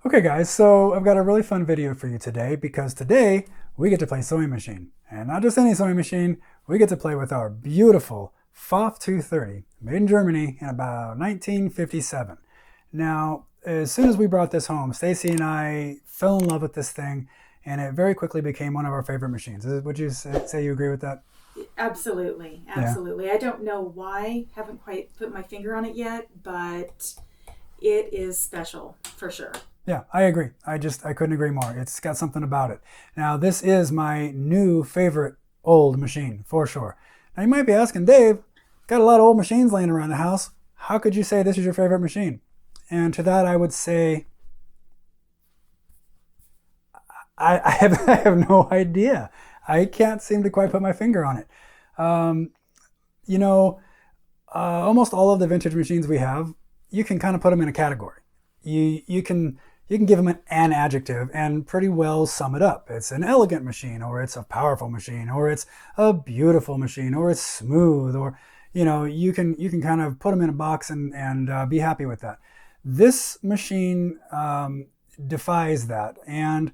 Okay guys, so I've got a really fun video for you today because today we get to play sewing machine. And not just any sewing machine, we get to play with our beautiful Pfaff 230, made in Germany in about 1957. Now, as soon as we brought this home, Stacy and I fell in love with this thing and it very quickly became one of our favorite machines. Would you say you agree with that? Absolutely, Yeah. absolutely. I don't know why, haven't quite put my finger on it yet, but it is special for sure. Yeah, I agree. I couldn't agree more. It's got something about it. Now, this is my new favorite old machine for sure. Now, you might be asking, Dave, got a lot of old machines laying around the house. How could you say this is your favorite machine? And to that, I would say, I have no idea. I can't seem to quite put my finger on it. Um, you know, almost all of the vintage machines we have, you can kind of put them in a category. You can give them an adjective and pretty well sum it up. It's an elegant machine, or it's a powerful machine, or it's a beautiful machine, or it's smooth, or you can kind of put them in a box and be happy with that. This machine defies that, and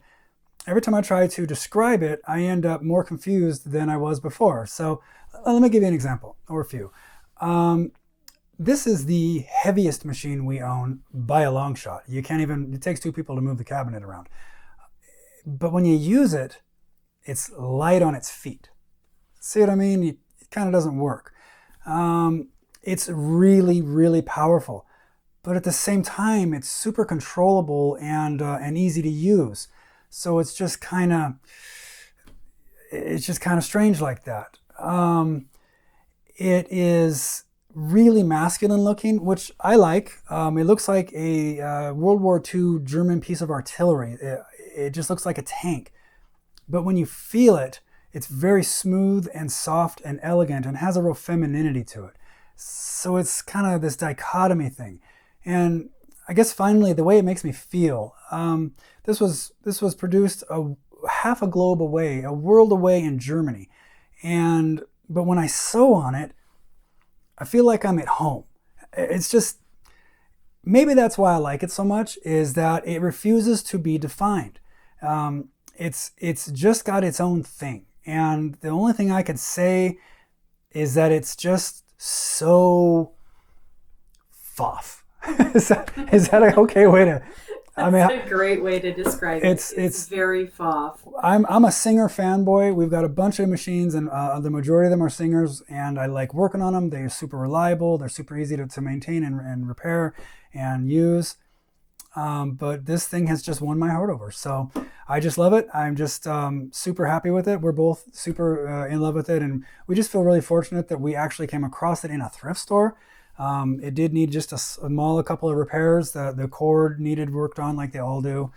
every time I try to describe it, I end up more confused than I was before. So let me give you an example, or a few. Um, this is the heaviest machine we own by a long shot. You can't even, it takes two people to move the cabinet around. But when you use it, it's light on its feet. See what I mean? It kind of doesn't work. It's really, really powerful. But at the same time, it's super controllable and easy to use. So it's just kind of strange like that. It is really masculine looking, which I like. It looks like a World War II German piece of artillery. It just looks like a tank. But when you feel it, it's very smooth and soft and elegant and has a real femininity to it. So it's kind of this dichotomy thing. And I guess finally, the way it makes me feel, this was produced half a globe away, a world away in Germany. But when I sew on it, I feel like I'm at home. It's just, maybe that's why I like it so much, is that it refuses to be defined. It's just got its own thing. And the only thing I could say is that it's just so Pfaff. Is that an okay way to? I That's mean, a great way to describe it. It's very Pfaff. I'm a singer fanboy. We've got a bunch of machines, and the majority of them are singers, and I like working on them. They're super reliable. They're super easy to maintain and repair and use. But this thing has just won my heart over. So I just love it. I'm just super happy with it. We're both super in love with it, and we just feel really fortunate that we actually came across it in a thrift store. It did need just a couple of repairs. The cord needed worked on like they all do.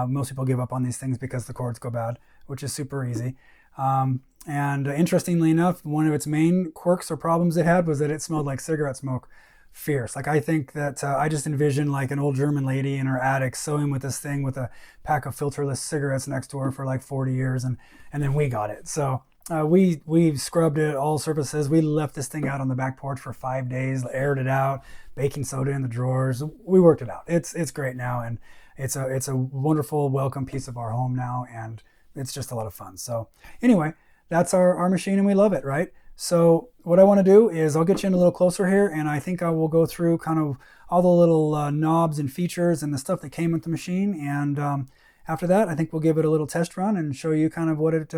Most people give up on these things because the cords go bad, which is super easy. And interestingly enough, one of its main quirks or problems it had was that it smelled like cigarette smoke. Fierce. Like I think that I just envisioned like an old German lady in her attic sewing with this thing with a pack of filterless cigarettes next to her for like 40 years, and then we got it. So we scrubbed it all surfaces. We left this thing out on the back porch for 5 days, aired it out, baking soda in the drawers. We worked it out. It's great now, and it's a wonderful welcome piece of our home now, and it's just a lot of fun. So anyway, that's our machine, and we love it, right? So what I want to do is I'll get you in a little closer here, and I think I will go through kind of all the little knobs and features and the stuff that came with the machine. And after that, I think we'll give it a little test run and show you kind of what it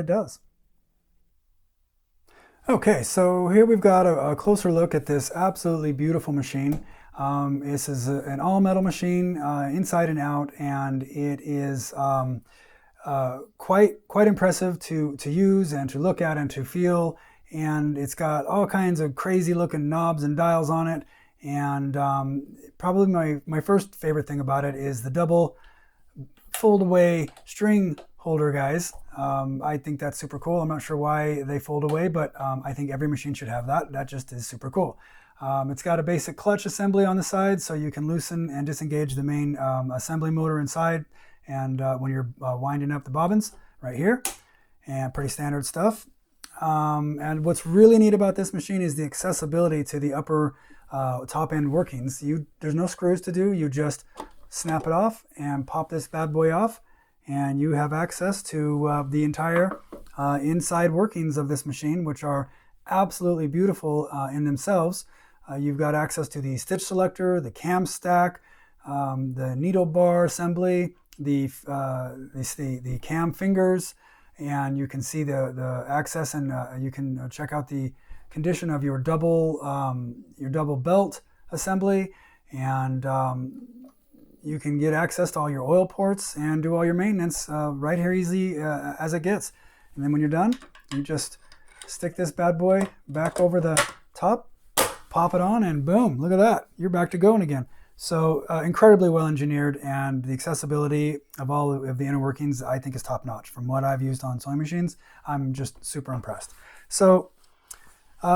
does. Okay, so here we've got a closer look at this absolutely beautiful machine. This is an all-metal machine, inside and out, and it is quite impressive to use and to look at and to feel. And it's got all kinds of crazy looking knobs and dials on it. And probably my first favorite thing about it is the double fold away string holder guys. I think that's super cool. I'm not sure why they fold away, but I think every machine should have that. That just is super cool. It's got a basic clutch assembly on the side, so you can loosen and disengage the main assembly motor inside, and when you're winding up the bobbins right here, and pretty standard stuff. And what's really neat about this machine is the accessibility to the upper top end workings. There's no screws to do. You just snap it off and pop this bad boy off, and you have access to the entire inside workings of this machine, which are absolutely beautiful in themselves. You've got access to the stitch selector, the cam stack, the needle bar assembly, the cam fingers, and you can see the access, and you can check out the condition of your double belt assembly, and you can get access to all your oil ports and do all your maintenance right here, easy as it gets. And then when you're done, you just stick this bad boy back over the top, pop it on, and boom, look at that, you're back to going again. So incredibly well engineered, and the accessibility of all of the inner workings I think is top notch. From what I've used on sewing machines, I'm just super impressed. So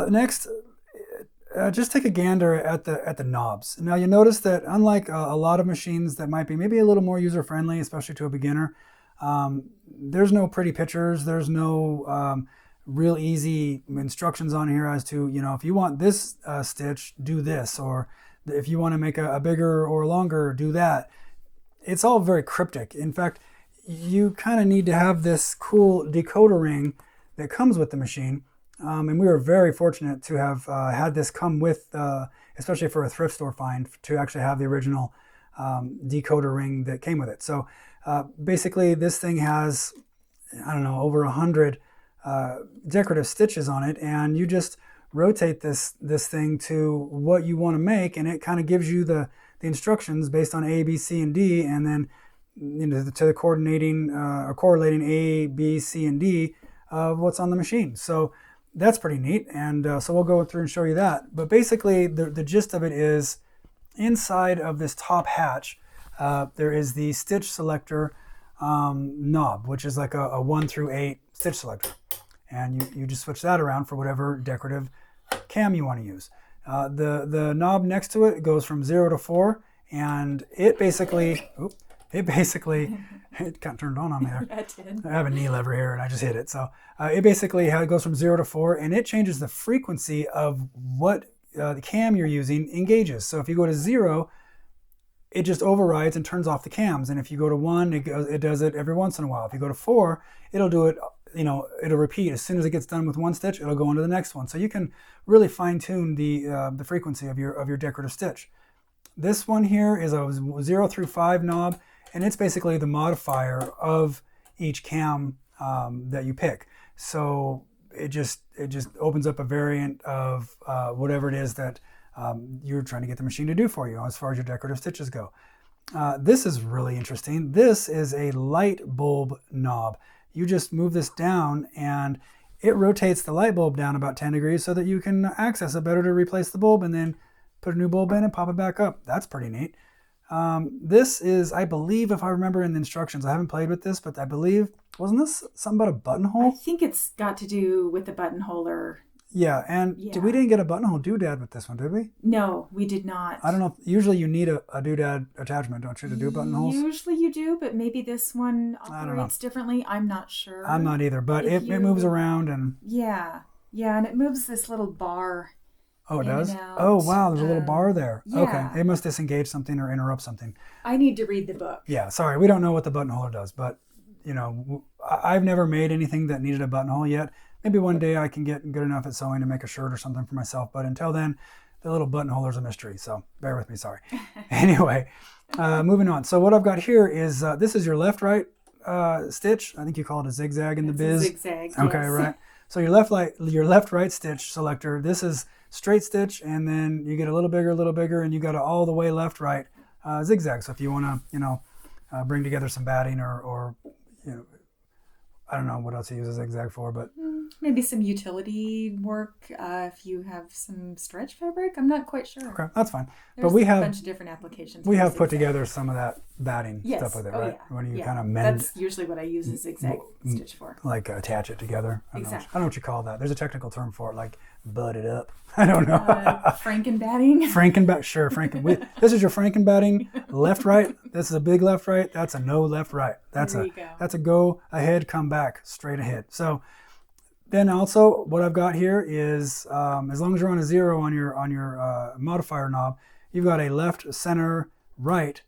next, just take a gander at the knobs. Now you notice that unlike a lot of machines that might be maybe a little more user friendly, especially to a beginner, there's no pretty pictures. There's no real easy instructions on here as to, if you want this stitch, do this, or if you want to make a bigger or longer, do that. It's all very cryptic. In fact, you kind of need to have this cool decoder ring that comes with the machine. And we were very fortunate to have had this come with, especially for a thrift store find, to actually have the original decoder ring that came with it. So basically this thing has, I don't know, over 100 decorative stitches on it, and you just rotate this thing to what you want to make, and it kind of gives you the instructions based on A, B, C, and D, and then to the correlating A, B, C, and D of what's on the machine. So that's pretty neat, and so we'll go through and show you that. But basically the gist of it is, inside of this top hatch there is the stitch selector knob, which is like a 1 through 8 stitch selector, and you just switch that around for whatever decorative cam you want to use. The knob next to it goes from 0 to 4, and it basically it kind of turned on me there. That did. I have a knee lever here and I just hit it. So it basically goes from 0 to 4, and it changes the frequency of what the cam you're using engages. So if you go to 0, it just overrides and turns off the cams. And if you go to 1, it does it every once in a while. If you go to 4, it'll do it, it'll repeat. As soon as it gets done with one stitch, it'll go into the next one. So you can really fine tune the frequency of your decorative stitch. This one here is a 0 through 5 knob, and it's basically the modifier of each cam that you pick. So it just opens up a variant of whatever it is that you're trying to get the machine to do for you as far as your decorative stitches go. This is really interesting. This is a light bulb knob. You just move this down and it rotates the light bulb down about 10 degrees so that you can access it better to replace the bulb and then put a new bulb in and pop it back up. That's pretty neat. This is, I believe, if I remember in the instructions, I haven't played with this, but I believe, wasn't this something about a buttonhole? I think it's got to do with the buttonholer. Yeah, and we didn't get a buttonhole doodad with this one, did we? No, we did not. I don't know. Usually you need a doodad attachment, don't you, to do buttonholes? Usually you do, but maybe this one operates differently. I'm not sure. I'm not either, but it moves around and... Yeah, and it moves this little bar. Oh, it does? Oh, wow, there's a little bar there. Yeah. Okay, it must disengage something or interrupt something. I need to read the book. Yeah, sorry, we don't know what the buttonhole does, but, I've never made anything that needed a buttonhole yet. Maybe one day I can get good enough at sewing to make a shirt or something for myself, but until then, the little buttonholer's a mystery, so bear with me, sorry. Anyway, moving on. So what I've got here is, this is your left-right stitch. I think you call it a zigzag in the biz. A zigzag, okay, yes. Right. So your left-right stitch selector, this is straight stitch, and then you get a little bigger, and you got all the way left-right zigzag. So if you want to, bring together some batting or I don't know what else you use a zigzag for, but maybe some utility work if you have some stretch fabric. I'm not quite sure. Okay, that's fine. There's but we have a bunch of different applications. We have put together some of that batting stuff with it, right? Yeah. When you kind of mend. That's usually what I use a zigzag stitch for. Like attach it together. I Exactly. don't know what you call that. There's a technical term for it, like bud it up. I don't know. Frankenbatting. Sure, this is your Frankenbatting left, right. This is a big left, right. That's a no left, right. That's a go ahead, come back, straight ahead. So then also what I've got here is, as long as you're on a 0 on your modifier knob, you've got a left, center, right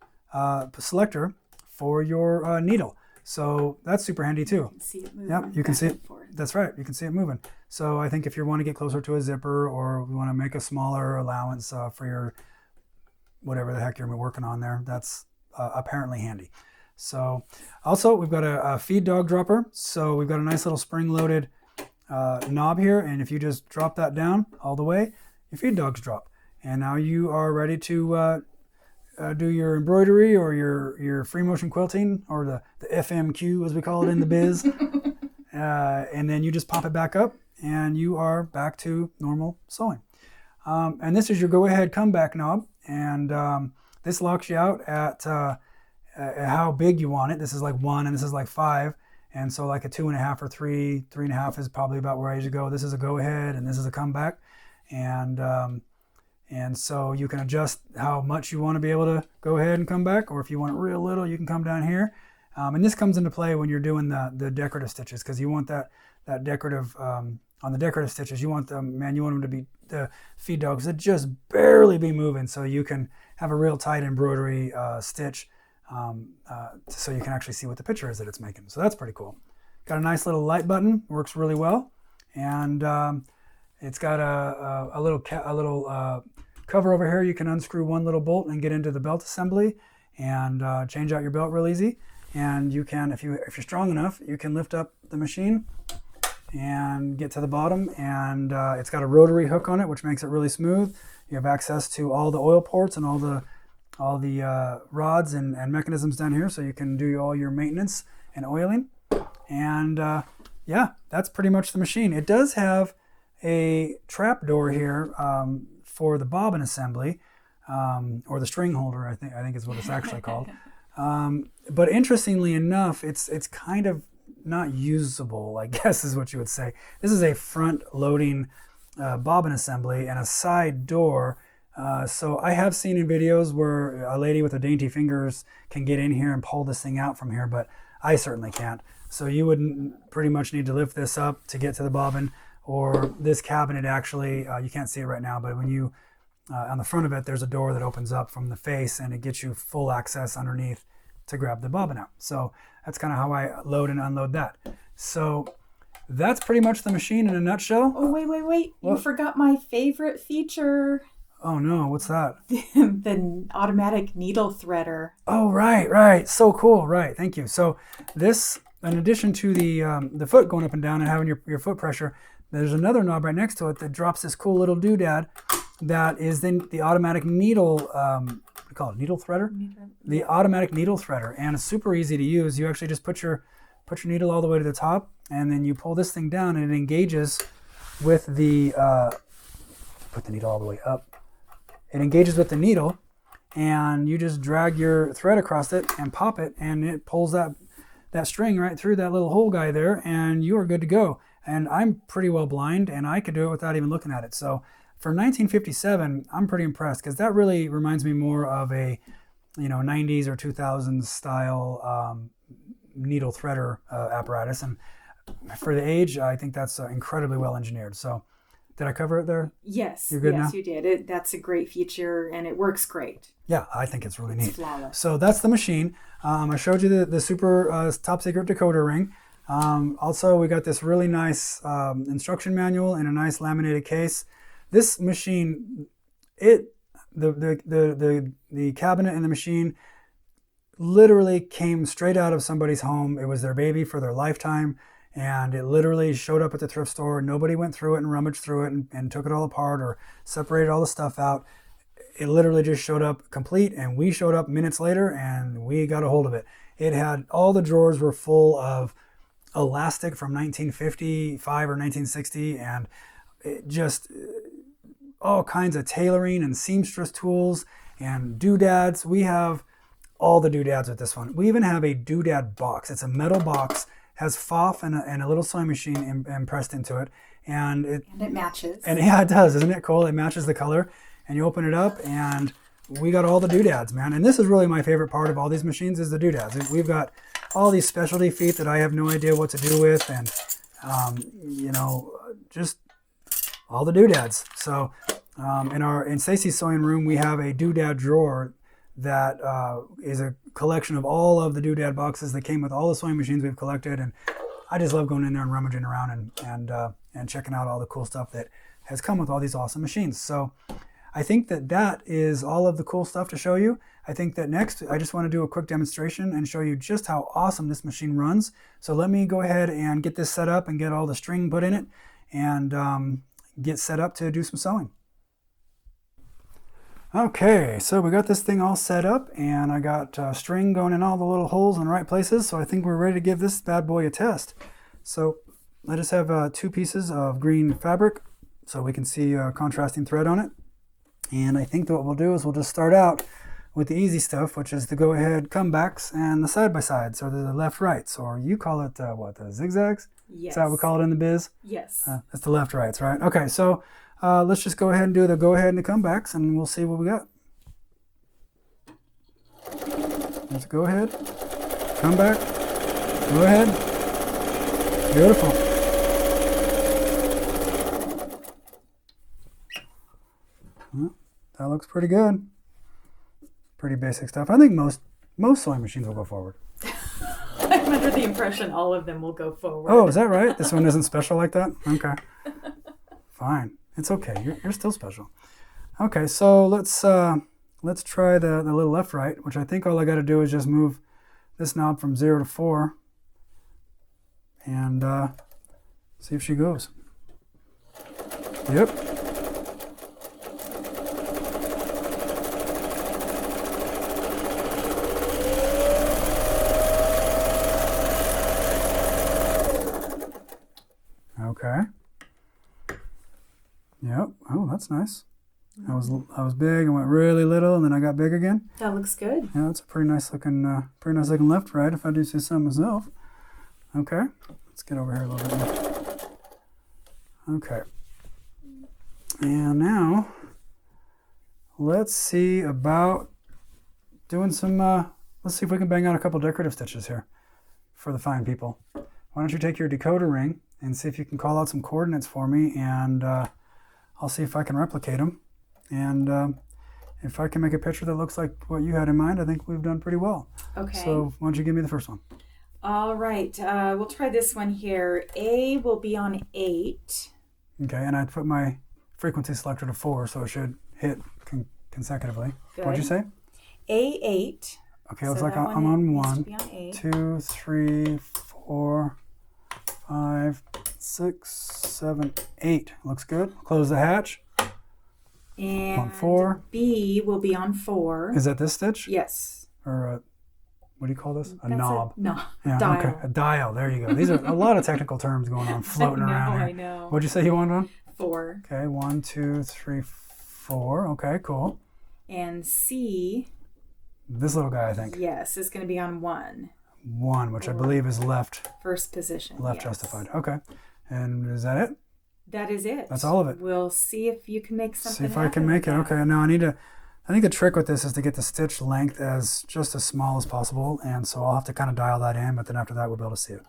selector for your needle. So that's super handy too. You can see it moving. Yep, you can see it. That's right. You can see it moving. So I think if you want to get closer to a zipper, or we want to make a smaller allowance for your whatever the heck you're working on there, that's apparently handy. So also we've got a feed dog dropper. So we've got a nice little spring-loaded knob here, and if you just drop that down all the way, your feed dogs drop, and now you are ready to do your embroidery or your free motion quilting, or the FMQ as we call it in the biz. And then you just pop it back up and you are back to normal sewing. And this is your go ahead comeback knob, and this locks you out at how big you want it. This is like 1 and this is like 5, and so like a 2.5 or 3.5 is probably about where I usually go. This is a go ahead and this is a comeback, and so you can adjust how much you want to be able to go ahead and come back, or if you want it real little, you can come down here. And this comes into play when you're doing the decorative stitches, because you want that decorative, on the decorative stitches, you want them to be the feed dogs that just barely be moving, so you can have a real tight embroidery stitch, so you can actually see what the picture is that it's making. So that's pretty cool. Got a nice little light button, works really well, and it's got a little cover over here. You can unscrew one little bolt and get into the belt assembly and change out your belt real easy. And you can, if you're strong enough, you can lift up the machine and get to the bottom, and it's got a rotary hook on it, which makes it really smooth. You have access to all the oil ports and all the rods and mechanisms down here, so you can do all your maintenance and oiling. And yeah, that's pretty much the machine. It does have a trap door here for the bobbin assembly, or the string holder, I think is what it's actually called. But interestingly enough, it's kind of not usable, I guess is what you would say. This is a front loading bobbin assembly and a side door. So I have seen in videos where a lady with her dainty fingers can get in here and pull this thing out from here, but I certainly can't. So you would pretty much need to lift this up to get to the bobbin, or this cabinet actually, you can't see it right now, but when you, on the front of it, there's a door that opens up from the face and it gets you full access underneath to grab the bobbin out. So that's kind of how I load and unload that. So that's pretty much the machine in a nutshell. Oh, wait. What? You forgot my favorite feature. Oh no, what's that? The automatic needle threader. Oh, right. So cool, right, thank you. So this, in addition to the foot going up and down and having your foot pressure, there's another knob right next to it that drops this cool little doodad that is then the automatic needle, what do you call it, needle threader? The automatic needle threader, and it's super easy to use. You actually just put your needle all the way to the top, and then you pull this thing down and it engages with the, put the needle all the way up. It engages with the needle, and you just drag your thread across it and pop it, and it pulls that string right through that little hole guy there, and you are good to go. And I'm pretty well blind, and I could do it without even looking at it. So for 1957, I'm pretty impressed, because that really reminds me more of a 90s or 2000s style needle threader apparatus. And for the age, I think that's incredibly well engineered. So did I cover it there? Yes. You're good now? You did. That's a great feature, and it works great. Yeah, I think it's really neat. It's flawless. So that's the machine. I showed you the super top secret decoder ring. Also, we got this really nice instruction manual in a nice laminated case. This machine, the cabinet and the machine literally came straight out of somebody's home. It was their baby for their lifetime, and it literally showed up at the thrift store. Nobody went through it and rummaged through it and took it all apart or separated all the stuff out. It literally just showed up complete, and we showed up minutes later and we got a hold of it. It had, all the drawers were full of elastic from 1955 or 1960, and it just all kinds of tailoring and seamstress tools and doodads. We have all the doodads with this one. We even have a doodad box. It's a metal box, has Pfaff and a little sewing machine impressed into it, and it matches. And yeah, it does. Isn't it cool? It matches the color, and you open it up, and we got all the doodads, man. And this is really my favorite part of all these machines, is the doodads. We've got all these specialty feet that I have no idea what to do with, and just all the doodads. So in Stacy's sewing room, we have a doodad drawer that is a collection of all of the doodad boxes that came with all the sewing machines we've collected. And I just love going in there and rummaging around and checking out all the cool stuff that has come with all these awesome machines. So I think that is all of the cool stuff to show you. I think that next, I just want to do a quick demonstration and show you just how awesome this machine runs. So let me go ahead and get this set up and get all the string put in it and get set up to do some sewing. Okay, so we got this thing all set up and I got string going in all the little holes in the right places. So I think we're ready to give this bad boy a test. So I just have 2 pieces of green fabric so we can see contrasting thread on it. And I think that what we'll do is we'll just start out with the easy stuff, which is the go-ahead comebacks and the side-by-sides, or the left-rights, or you call it, the zigzags? Yes. Is that what we call it in the biz? Yes. That's the left-rights, right? Okay, so let's just go ahead and do the go-ahead and the comebacks, and we'll see what we got. Let's go ahead, come back, go ahead. Beautiful. Well, that looks pretty good. Pretty basic stuff. I think most sewing machines will go forward. I'm under the impression all of them will go forward. Oh, is that right? This one isn't special like that? Okay. Fine. It's okay. You're still special. Okay, so let's try the little left right, which I think all I got to do is just move this knob from 0 to 4 and see if she goes. Yep. Okay. Yep. Oh, that's nice. I was big and went really little, and then I got big again. That looks good. Yeah, that's a pretty nice looking left right. If I do say so myself. Okay. Let's get over here a little bit more. Okay. And now let's see about doing some. Let's see if we can bang out a couple decorative stitches here for the fine people. Why don't you take your decoder ring and see if you can call out some coordinates for me, and I'll see if I can replicate them. And if I can make a picture that looks like what you had in mind, I think we've done pretty well. Okay. So why don't you give me the first one? All right. We'll try this one here. A will be on 8. Okay, and I put my frequency selector to 4, so it should hit consecutively. Good. What'd you say? A8. Okay, looks like I'm on 1, on 8. 2, 3, 4, 5, 6, 7, 8. Looks good. Close the hatch. And on 4. B will be on 4. Is that this stitch? Yes. Or what do you call this? A That's knob. No. Yeah, Dial. okay. A dial. There you go. These are a lot of technical terms going on, floating around here. I know. What'd you say you wanted on? 4. Okay, 1, 2, 3, 4. Okay, cool. And C. This little guy, I think. Yes, is going to be on 1. 1, which I believe is left. First position. Left yes. justified. Okay. And is that it? That is it. That's all of it. We'll see if you can make something See if I can make it. Okay, now I think the trick with this is to get the stitch length as just as small as possible, and so I'll have to kind of dial that in, but then after that we'll be able to see it.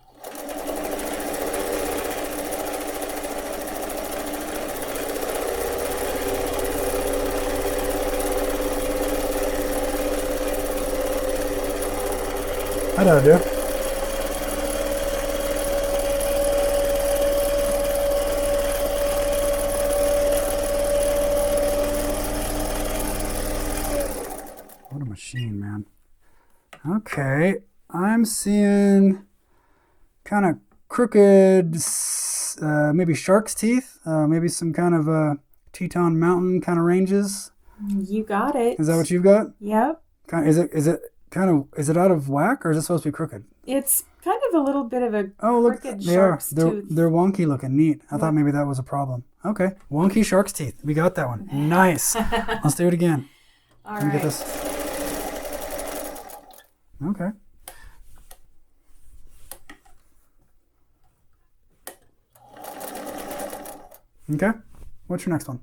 How'd I do? What a machine, man. Okay, I'm seeing kind of crooked, maybe shark's teeth, maybe some kind of Teton Mountain kind of ranges. You got it. Is that what you've got? Yep. Is it out of whack, or is it supposed to be crooked? It's kind of a little bit of a crooked they are. shark's tooth. They're wonky looking. Neat. I thought maybe that was a problem. Okay, wonky shark's teeth. We got that one. Nice. Let's do it again. All Let me right. get this. Okay. Okay. What's your next one?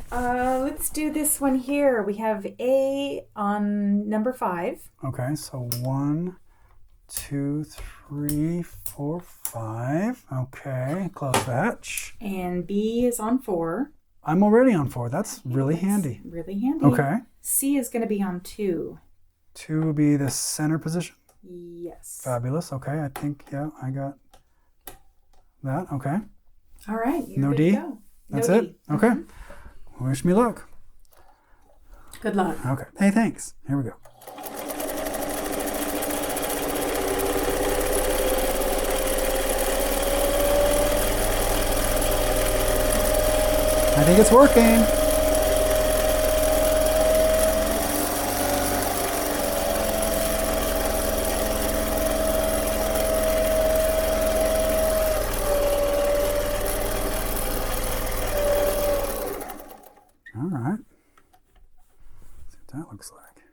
Let's do this one here. We have A on number 5. Okay, so 1, 2, 3, 4, 5. Okay, close the hatch. And B is on 4. I'm already on 4. That's really handy. Really handy. Okay. C is going to be on 2. 2 will be the center position. Yes. Fabulous. Okay, I think, yeah, I got that. Okay. All right. You're No good D? to go. That's No it? D. Okay. Wish me luck. Good luck. Okay. Hey, thanks. Here we go. I think it's working. All right. Let's see what that looks like.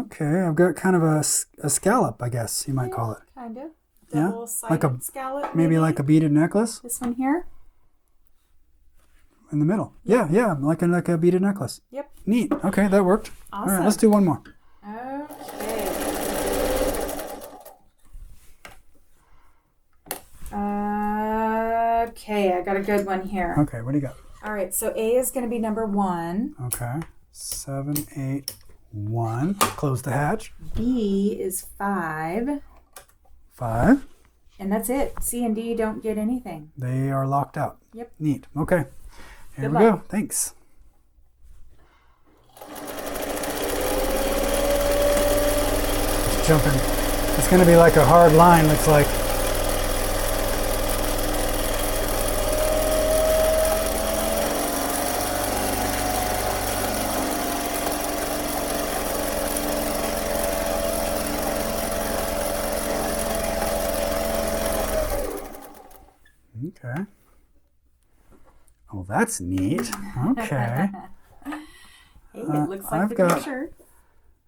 Okay, I've got kind of a scallop, I guess you might call it. Kind of. Yeah? Double-sided scallop. Maybe like a beaded necklace This one here? in the middle. Yeah, yeah, like a beaded necklace. Yep. Neat. Okay, that worked. Awesome. All right, let's do one more. Okay. Okay, I got a good one here. Okay, what do you got? All right, so A is going to be number 1. Okay. 7, 8, 1. Close the hatch. B is 5. 5. And that's it. C and D don't get anything. They are locked out. Yep. Neat. Okay. Here Good we luck. go. Thanks. Just jumping. It's going to be like a hard line, looks like. Okay. Oh, that's neat. Okay. Hey, it looks like I've the got- picture.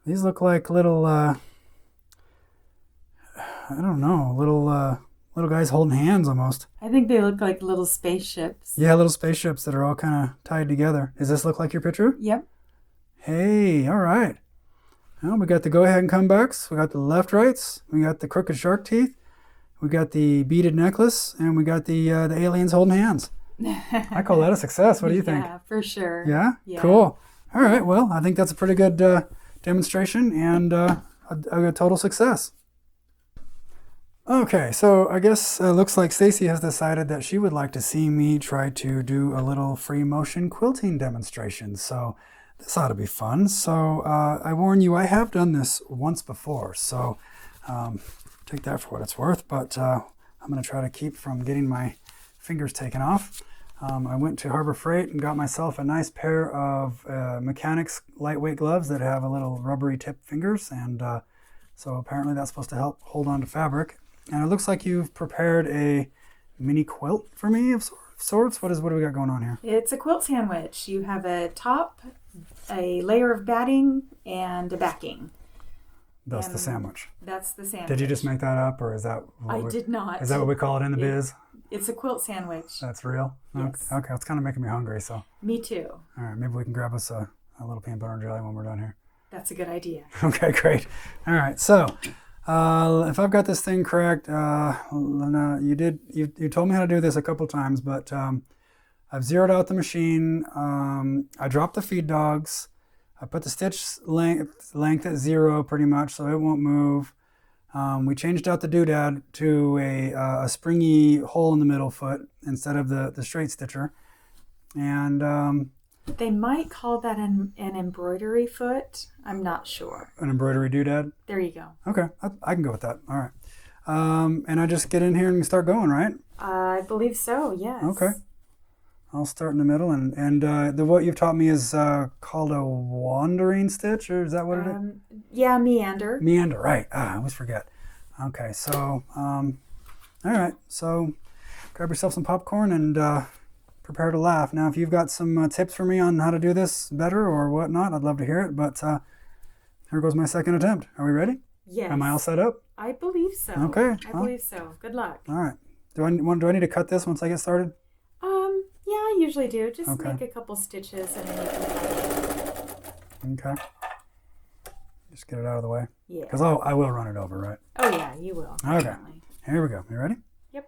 These look like little, I don't know, little guys holding hands almost. I think they look like little spaceships. Yeah, little spaceships that are all kind of tied together. Does this look like your picture? Yep. Hey, all right. Well, we got the go ahead and comebacks. We got the left rights. We got the crooked shark teeth. We got the beaded necklace, and we got the aliens holding hands. I call that a success. What do you think? Yeah, for sure. Yeah? Yeah. Cool. All right. Well, I think that's a pretty good demonstration and a total success. Okay, so I guess it looks like Stacy has decided that she would like to see me try to do a little free motion quilting demonstration. So this ought to be fun. So I warn you, I have done this once before. So take that for what it's worth. But I'm going to try to keep from getting my fingers taken off. I went to Harbor Freight and got myself a nice pair of mechanics lightweight gloves that have a little rubbery tip fingers. And so apparently that's supposed to help hold on to fabric. And it looks like you've prepared a mini quilt for me of sorts. What do we got going on here? It's a quilt sandwich. You have a top, a layer of batting, and a backing. That's the sandwich. That's the sandwich. Did you just make that up, or is that I did not. Is that what we call it in the biz? It's a quilt sandwich. That's real? Yes. Okay, it's kind of making me hungry, so. Me too. All right, maybe we can grab us a little peanut butter and jelly when we're done here. That's a good idea. Okay, great. All right, so if I've got this thing correct, you told me how to do this a couple times, but I've zeroed out the machine. I dropped the feed dogs. I put the stitch length at 0 pretty much, so it won't move. We changed out the doodad to a springy hole in the middle foot instead of the straight stitcher. And They might call that an embroidery foot. I'm not sure. an embroidery doodad. There you go. Okay, I can go with that. All right. And I just get in here and start going, right? I believe so, yes. Okay. I'll start in the middle, and what you've taught me is called a wandering stitch, or is that what it is? Yeah, meander. Meander, right. I always forget. Okay, so, all right. So grab yourself some popcorn and prepare to laugh. Now, if you've got some tips for me on how to do this better or whatnot, I'd love to hear it, but here goes my second attempt. Are we ready? Yes. Am I all set up? I believe so. Okay. I believe so. Good luck. All right. Do I need to cut this once I get started? Yeah, I usually do. Just Okay. make a couple stitches and then you can cut it. Okay. Just get it out of the way. Yeah. Because I will run it over, right? Oh, yeah, you will. Okay. Definitely. Here we go. You ready? Yep.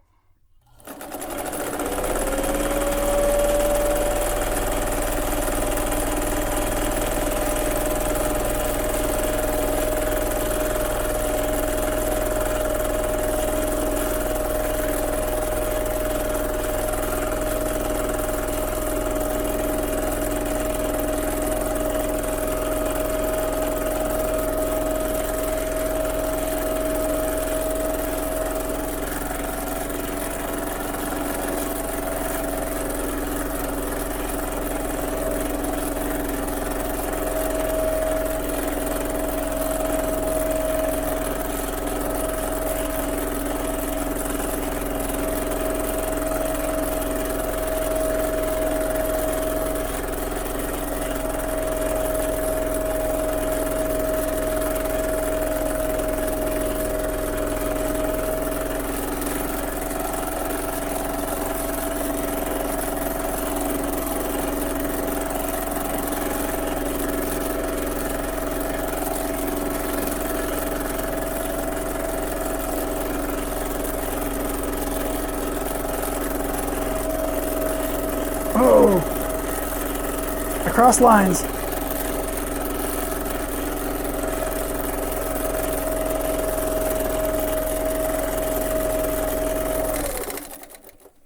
across lines.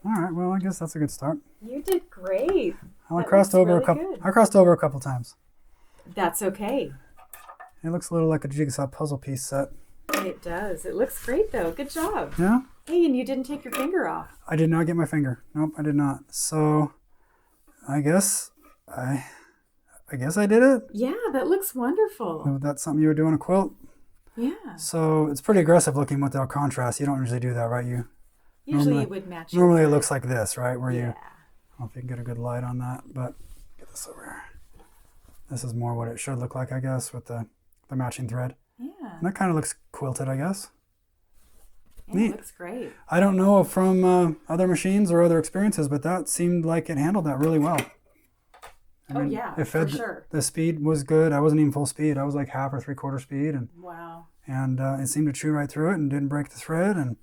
All right, well, I guess that's a good start. You did great. I crossed over a couple times. That's okay. It looks a little like a jigsaw puzzle piece set. It does. It looks great, though. Good job. Yeah? Hey, and you didn't take your finger off. I did not get my finger. Nope, I did not. So, I guess I did it. Yeah, that looks wonderful. That's something you would do on a quilt. Yeah. So it's pretty aggressive looking without contrast. You don't usually do that, right? Usually it would match. Normally it looks like this, right? Where Yeah. I don't know if you can get a good light on that, but get this over here. This is more what it should look like, I guess, with the matching thread. Yeah. And that kind of looks quilted, I guess. Yeah, Neat. it looks great. I don't know from other machines or other experiences, but that seemed like it handled that really well. It fed for sure. The speed was good. I wasn't even full speed. I was like half or 3/4 speed, and Wow. it seemed to chew right through it and didn't break the thread and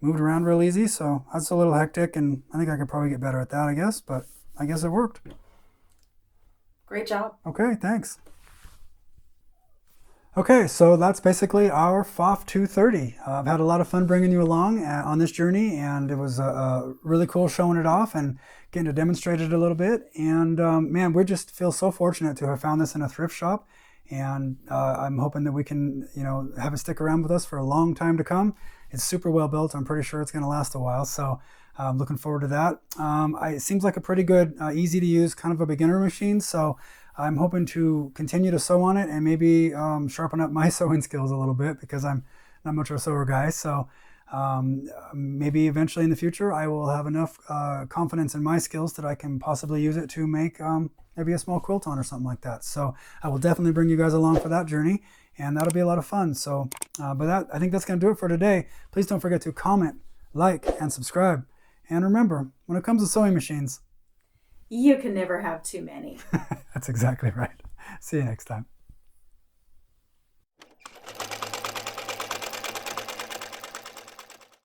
moved around real easy. So that's a little hectic, and I think I could probably get better at that, I guess. But I guess it worked. Great job. Okay, thanks. Okay, so that's basically our Pfaff 230. I've had a lot of fun bringing you along on this journey, and it was really cool showing it off and getting to demonstrate it a little bit. And man, we just feel so fortunate to have found this in a thrift shop, and I'm hoping that we can, have it stick around with us for a long time to come. It's super well built. I'm pretty sure it's going to last a while, so I'm looking forward to that. It seems like a pretty good, easy to use, kind of a beginner machine, so I'm hoping to continue to sew on it and maybe sharpen up my sewing skills a little bit, because I'm not much of a sewer guy. So maybe eventually in the future I will have enough confidence in my skills that I can possibly use it to make maybe a small quilt on or something like that. So I will definitely bring you guys along for that journey, and that'll be a lot of fun. So I think that's going to do it for today. Please don't forget to comment, like, and subscribe. And remember, when it comes to sewing machines, you can never have too many. that's exactly right. See you next time.